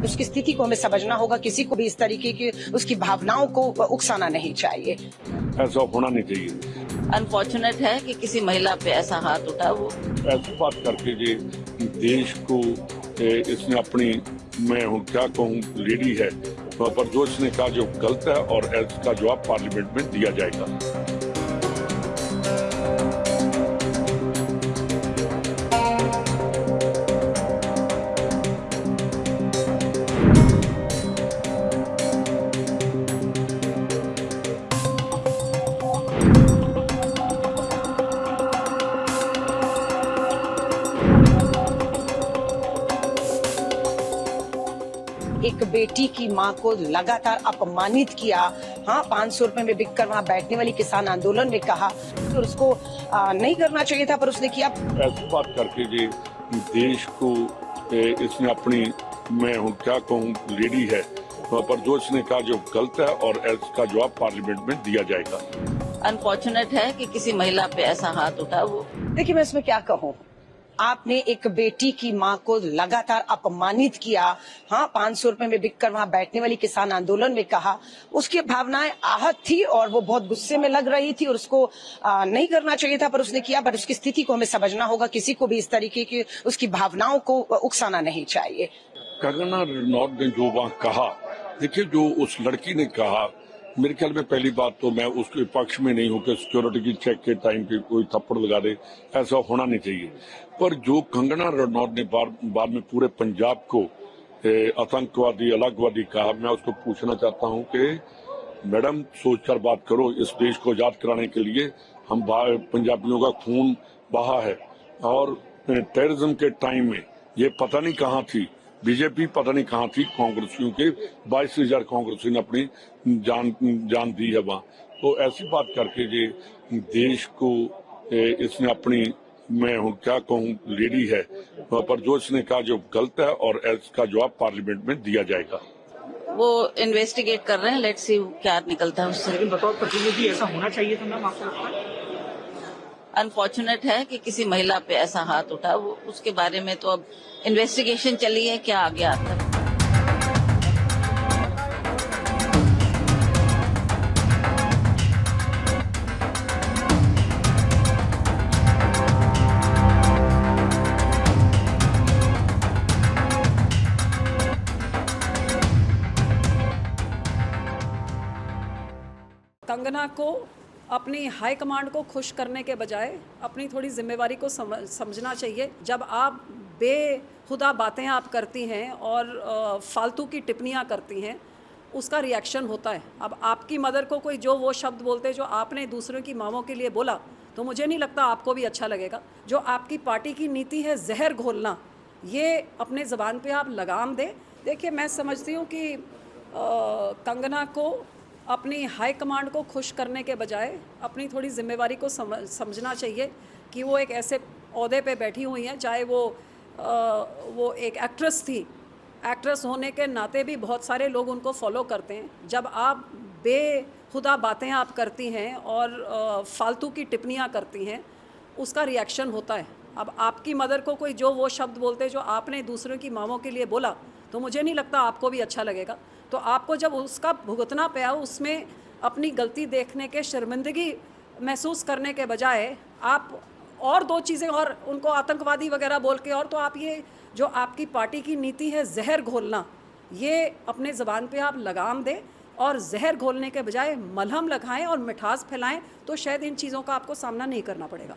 उसकी स्थिति को हमें समझना होगा। किसी को भी इस तरीके की उसकी भावनाओं को उकसाना नहीं चाहिए। ऐसा होना नहीं चाहिए। अनफॉर्चुनेट है कि किसी महिला पे ऐसा हाथ उठा। वो ऐसी बात करके जी देश को इसने अपनी, मैं हूँ क्या कहूँ, लेडी है, पर जो इसने कहा जो गलत है और इसका जवाब पार्लियामेंट में दिया जाएगा। एक बेटी की मां को लगातार अपमानित किया। हाँ, 500 रुपए में बिककर वहां बैठने वाली किसान आंदोलन में कहा तो उसको नहीं करना चाहिए था, पर उसने किया। ऐसी बात करके जी देश को इसने अपनी, मैं हूँ क्या कहूँ, लेडी है, पर जो इसने कहा जो गलत है और इसका जवाब पार्लियामेंट में दिया जाएगा। अनफॉर्चुनेट है कि किसी महिला पे ऐसा हाथ उठा। वो देखिए, मैं इसमें क्या कहूँ। आपने एक बेटी की मां को लगातार अपमानित किया। हाँ, 500 रुपए में बिककर वहां बैठने वाली किसान आंदोलन में कहा। उसकी भावनाएं आहत थी और वो बहुत गुस्से में लग रही थी और उसको नहीं करना चाहिए था, पर उसने किया। पर उसकी स्थिति को हमें समझना होगा। किसी को भी इस तरीके की उसकी भावनाओं को उकसाना नहीं चाहिए। कंगना रनौत ने जो वहाँ कहा, देखिए जो उस लड़की ने कहा, मेरे ख्याल में पहली बात तो मैं उसके पक्ष में नहीं हूँ कि सिक्योरिटी की चेक के टाइम पे कोई थप्पड़ लगा दे, ऐसा होना नहीं चाहिए। पर जो कंगना रनौत ने बाद में पूरे पंजाब को आतंकवादी, अलगवादी कहा, मैं उसको पूछना चाहता हूँ कि मैडम सोचकर बात करो। इस देश को आजाद कराने के लिए हम पंजाबियों का खून बहा है और टेररिज्म के टाइम में ये पता नहीं कहाँ थी, बीजेपी पता नहीं कहाँ थी, कांग्रेसियों के 22,000 कांग्रेसियों ने अपनी जान दी है वहाँ। तो ऐसी बात करके ये देश को इसने अपनी, मैं हूँ क्या कहूँ, लेडी है, पर जो इसने कहा जो गलत है और इसका जवाब पार्लियामेंट में दिया जाएगा। वो इन्वेस्टिगेट कर रहे हैं, लेट्स सी क्या निकलता है उससे। लेकिन बतौर प्रतिनिधि ऐसा होना चाहिए था मैम, आपको लगता है? अनफॉर्चुनेट है कि किसी महिला पे ऐसा हाथ उठा। वो उसके बारे में तो अब इन्वेस्टिगेशन चली है, क्या आगे आता है। कंगना को अपनी हाई कमांड को खुश करने के बजाय अपनी थोड़ी जिम्मेवारी को समझना चाहिए। जब आप बेहुदा बातें आप करती हैं और फालतू की टिप्पणियां करती हैं, उसका रिएक्शन होता है। अब आपकी मदर को कोई जो वो शब्द बोलते जो आपने दूसरों की माँओं के लिए बोला, तो मुझे नहीं लगता आपको भी अच्छा लगेगा। जो आपकी पार्टी की नीति है जहर घोलना, ये अपने ज़बान पे आप लगाम दें। देखिए, मैं समझती हूँ कि कंगना को अपनी हाई कमांड को खुश करने के बजाय अपनी थोड़ी जिम्मेवारी को समझना चाहिए कि वो एक ऐसे ओहदे पे बैठी हुई हैं, चाहे वो एक एक्ट्रेस थी। एक्ट्रेस होने के नाते भी बहुत सारे लोग उनको फॉलो करते हैं। जब आप बेहुदा बातें आप करती हैं और फालतू की टिप्पणियां करती हैं, उसका रिएक्शन होता है। अब आपकी मदर को कोई जो वो शब्द बोलते जो आपने दूसरों की माँओं के लिए बोला, तो मुझे नहीं लगता आपको भी अच्छा लगेगा। तो आपको जब उसका भुगतना पाया, उसमें अपनी गलती देखने के शर्मिंदगी महसूस करने के बजाय आप और दो चीज़ें और उनको आतंकवादी वगैरह बोल के, और तो आप ये जो आपकी पार्टी की नीति है जहर घोलना, ये अपने ज़बान पे आप लगाम दें और जहर घोलने के बजाय मलहम लगाएं और मिठास फैलाएं, तो शायद इन चीज़ों का आपको सामना नहीं करना पड़ेगा।